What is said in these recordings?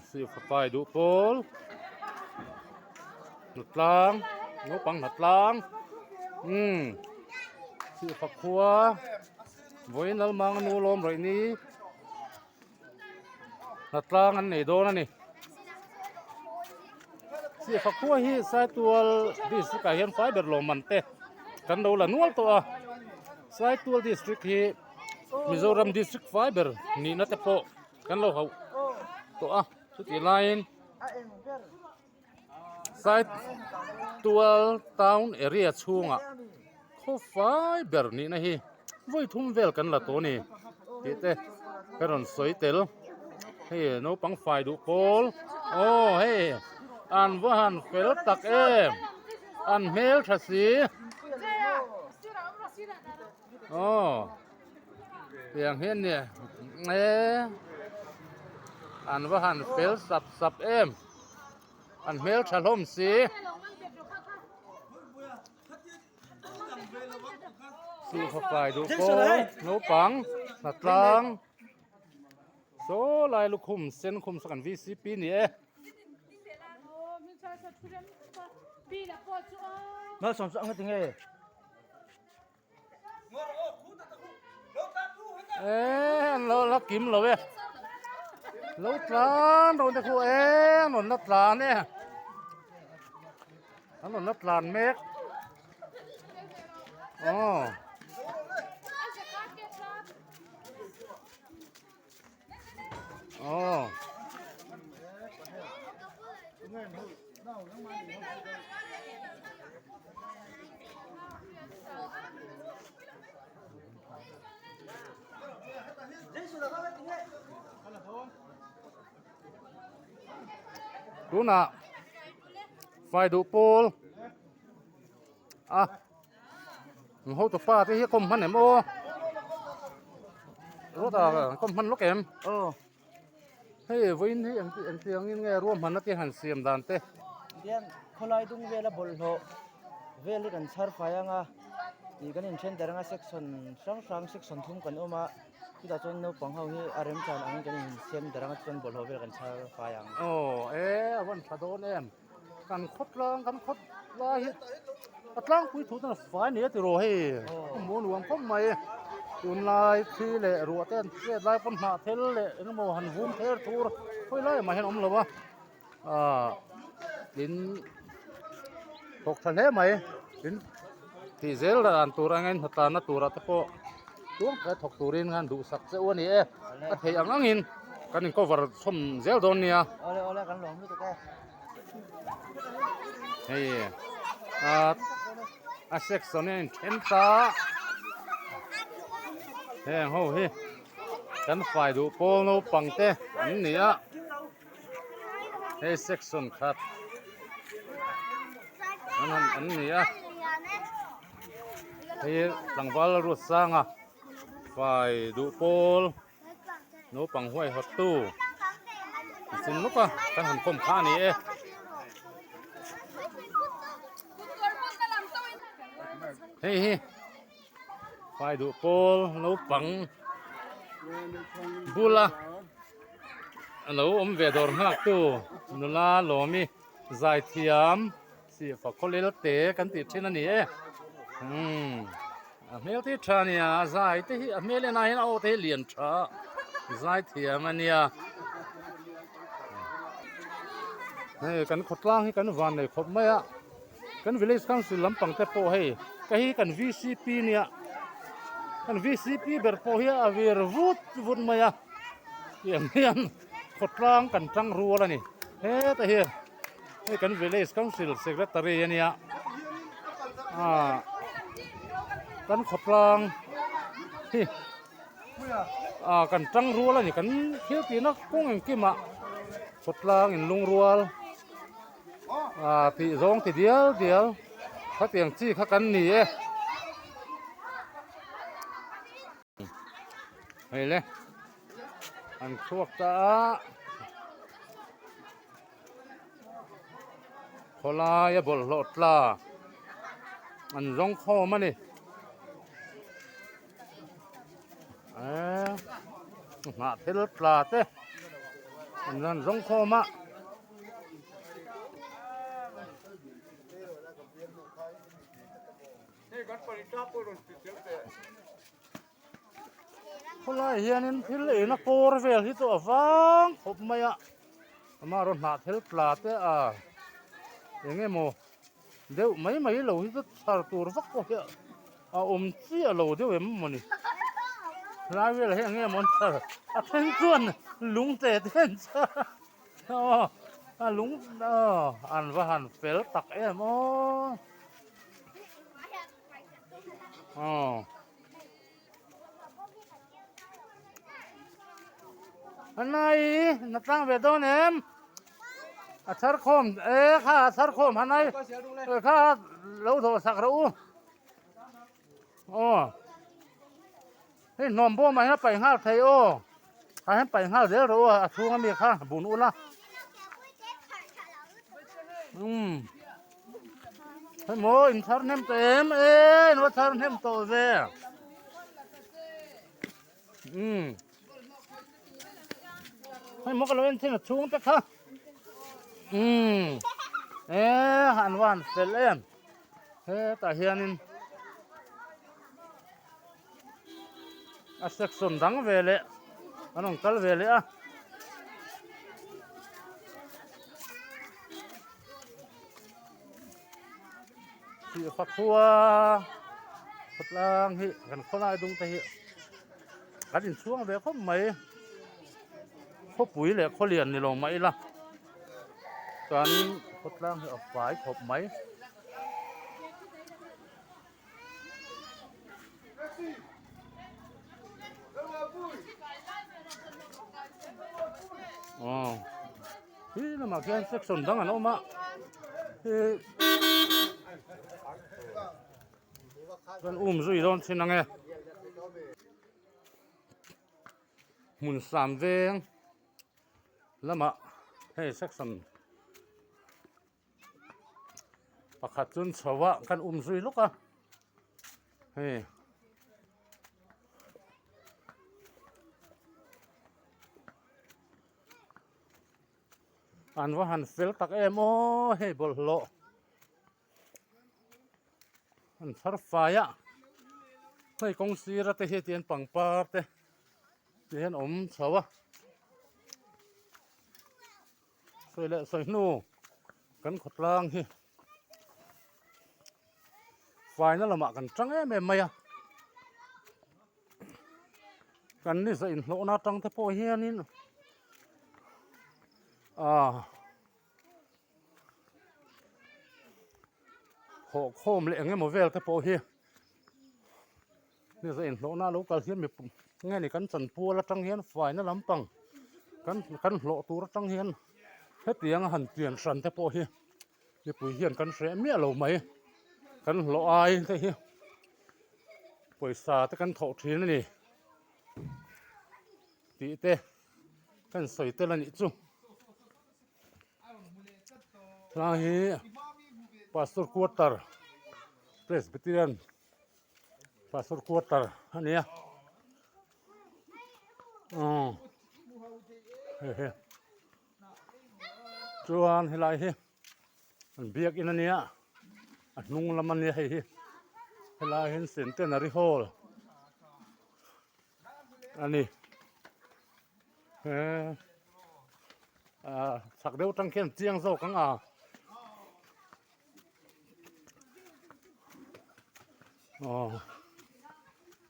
สิไฟดูโปลหนัดล้างงูปังหนัดล้างสิฝักขัวไว้นัลมังนูลมไรนี้หนัดล้างอันไหนโดนนี่สิฝักขัวฮีใส่ตัวดิสกาเห็นไฟเบอร์ลมมันเตะกันดูละนัวตัวใส่ตัวดิสตริกฮีมิโซรัมดิสตริกไฟเบอร์นี่นัดโปกันเราเขาตัวสุดที่ไลน์ใส่ตัวทาวน์เอเรียช่วงเขาไฟเบอร์นี่นะฮีไว้ทุ่มเวลกันละตัวนี้ที่เตะกระนสวยเตลเฮ้ยโนปังไฟดูโปลโอ้เฮ้อันว่าหันเฟลตักอันเมลทัสีโอ้อย่างเห็นเนี่ยอันว่าหันเฟลสับอันเมลทัลมสีสีเข้าไปดูโปโนปังหนักลางโซลายลูกคุมเส้นคุมสักอันวีซีปีนี่nó sống sống cái tiếng ấyเรากิมเราเว้ยเราตราโดนตะคูหนุนนัดตราเนี่ยหนุนนัดตราเมกดูนะไฟดูโปลเขาตัวป้าที่คมพันเนี่ยโมรู้ต่อคมพันลูกเอ็มเฮ้ยวินที่อันเตียงนี่ไงร่วมพันนักที่หันเสียมดานเต้เดี๋ยวคนลอยตุ้งเวลาบอลโหเวลิกันชาร์ไฟยังอีกันอินเชนแต่ละเซ็กชันสังเซ็กชันทุ่มกันออกมาที่ตาจนนู้ปังเขาที่อารมณ์จานอันกันอินเชนแต่ละจนบอลโหเวลกันชาร์ไฟยังวันพระโดนเอ็มกันคดล้างกันคดล้างอัดล้างคุยถูกตั้งฝ่ายเนี่ยติโรให้หมูหลวงพ่อไม่ตุนลายที่เละรัวเต้นเละลายปัญหาเทลเละนโมหันหุ่มเทลทูร์ค่อยไล่มาเห็นอมหรอวะดินตกทะเลไหมดินที่เซลล์อันตัวงานหัตถานตัวรัตโปตัวแค่ถกตัวเรียนงานดูสักเจ้าวันนี้ก็เทียงงินกันก็ว่าสมเซลล์โดนเนี่ยเอากันหลงด้วยตัวแกเฮ้ยเซ็กซ์เนี่ยเห็นตาเฮ้ยโหเฮ้ยกันไฟดูโปโนปังเต้อันนี้เฮ้ยเซ็กซ์ครับอันนี้เฮ้ยหลังวัลรุ่สร้างไฟดูโปลโนปังห้วยฮอตตู้สินลูกกันหันคมข้านี่เฮ้ยไฟดูโปลโนปังบุละโนอมเวดอร์ฮักตู้นุลาโลมีใจเทียมสิฝักคนเลี้ยเตะกันติดที่นั่นนี่เมลที่ชาเนี่ยใจที่เมลนายเอาที่เลียนชาใจเทียมมันเนี่ยกันขดล่างให้กันวันเลยขดไม่กันวิลเลจกันสุลำปังเตโปให้ก็ให้กัน VCP เนี่ยกัน VCP เบอร์โปเฮียเวอร์วุดมาอย่างนี้ขดล่างกันทั้งรัวแล้วนี่แต่เฮียให้กัน Village Council Secretary เนี่ยกันขดล่างกันทั้งรัวแล้วนี่กันเที่ยวตีนักกุ้งอย่างกี่มาขดล่างอินลุงรัวที่ร้องที่เดียวเขาเตียงจี้เขากันหนีเฮ้ยเลยอันชวกตาโคลายบอลโลดลาอันร้องคอมานี่มาเทลปลาเต้ นั่นรองคอมะคนละเฮียนินทิลเอนะโกรเวลที่ตัวฟังผมไม่อะมารถหนาเทลปลาเตอะยังไงโมเดี๋ยวไม่เหลวที่ตัวสารตัวฟักก็เหี้ยเสียเหลวเดี๋ยวเอ็มมันนี่ลายเวลยังไงมันสารเท่งส่วนลุงเตะเท่งส่วนลุงอันว่าหันเฟลตักอันไหนนักตั้งเวทเนมสารคมข้าสารคมอันไหนข้าเราโทรสักเราเฮ้ยนมบ่มาให้ไปห้าไทยให้ไปห้าเดี๋ยวเราช่วงนี้ค่ะบุญอุละให้โมอินทร์เนมเต็มนวัตเนมโตเวให้โมกันเลยที่น่ะช่วงแต่ค่ะหันวันเสร็จแล้วแต่เฮียนินสักส่วนดังเวลเลยน้องกัลเวลเลยที่ฝักหัวฝักล่างฮิกันคนละดุงแต่ฮิกันอินช่วงเวลเขาไม่เขาปุ๋ยเลยเขาเรียนนี่ลงไหมล่ะกันฝักล่างฮิเอาฝ่ายขบไหมนี่มาแค่สักส่วนดังอันออกมากันซุยโดนชินังหมุนสามเวงแล้วมาให้สักส่วนประคัดจนสวะกันซุยลูกอันว่าหันเฟลตักให้บอลโลอันสารไฟให้กงซีระเตะเตียนปังปาร์เตเตียนสาวะสวยเละสวยนูกันขดล่างไฟนั่นละมากันจังไม่กันนี่สินโลนาจังแต่พอเฮียนี่หกโคมเลยงั้นหมดเวลแต่พอเฮียนี่สินโลนาลูกกระเทียมมีงั้นนี่กันสันปัวละจังเฮียนไฟนั่นลำปังกันโลตัวละจังเฮียนเฮ็ดยังหันเปลี่ยนสันแต่พอเฮียนี่ปุ๋ยเฮียนกันเสียเมียเราไหมกันโลอายแต่เฮียปุ๋ยสาแต่กันถอดทีนี่ตีเตะกันใส่เตะละนิจุลาฮีPastor Quarter Presbyterian Pastor Quarter อันนี้จวนให้ไรมันเบียกอินอันนี้นุ่งละมันเนี่ยให้ไรเห็นเส้นเต้นอะไรโฮลอันนี้สักเดียวตั้งเข้มเจียงโซ่กัง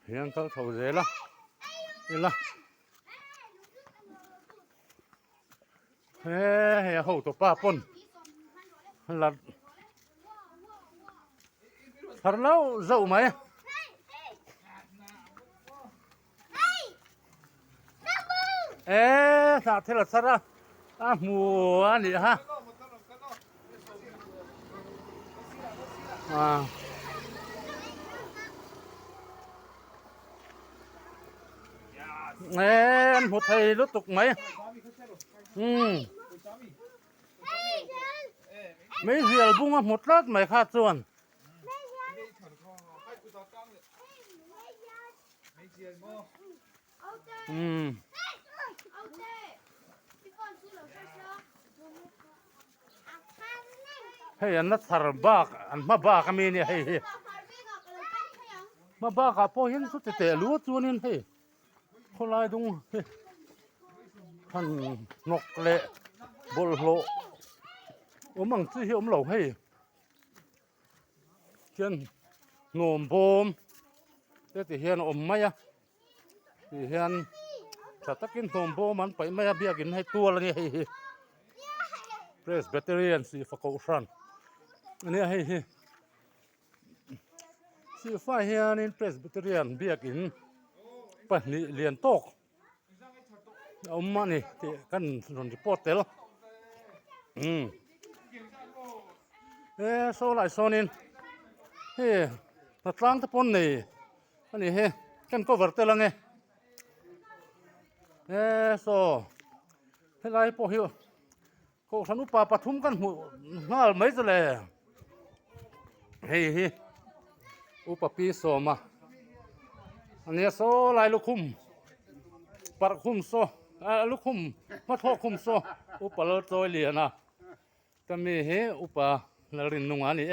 เฮียนเขาเท่าเจละนี่ละเขาตัวป้าปนหลัดหลัดแล้วเจ้าไหมสาเทลสระหมูนี่ฮะหมดไทยรู้ตกไหมไม่เสียบุ้งหมดรัดไหมขาดส่วน ให้อันนัดสารบากอันมาบากมีเนี่ยให้มาบากพอเห็นสุดแต่รู้ตัวนี่ให้คนลายตรงท่านนกเละบลโลมังที่เหี่ยวเหล่าให้เช่นโงมโบมแต่ที่เห็นไม่อะที่เห็นสัตว์กินโงมโบมันไปไม่เบี้ยกินให้ตัวละนี่ให้Presbyterian สีฟ้าโกชันอันนี้ให้สีฟ้าเฮียนี่ Presbyterian เบี้ยกินไปเรียนโต๊ะเอามานี่ที่กันสนจิปอดเตลโซไลโซนินนัดล้างตะปนนี่อันนี้กันก็วัดเตลังไงโซให้ไล่พอหิวก็สนุปปฐุมกันหัวน่าไม่จะเลยอุปปีโซมาอันนี้โซไล่ลูกคุ้มปัดคุ้มโซลูกคุ้มมาทอคุ้มโซอุปเลิศโซเลียนะก็มีอุปนรินนุงานี่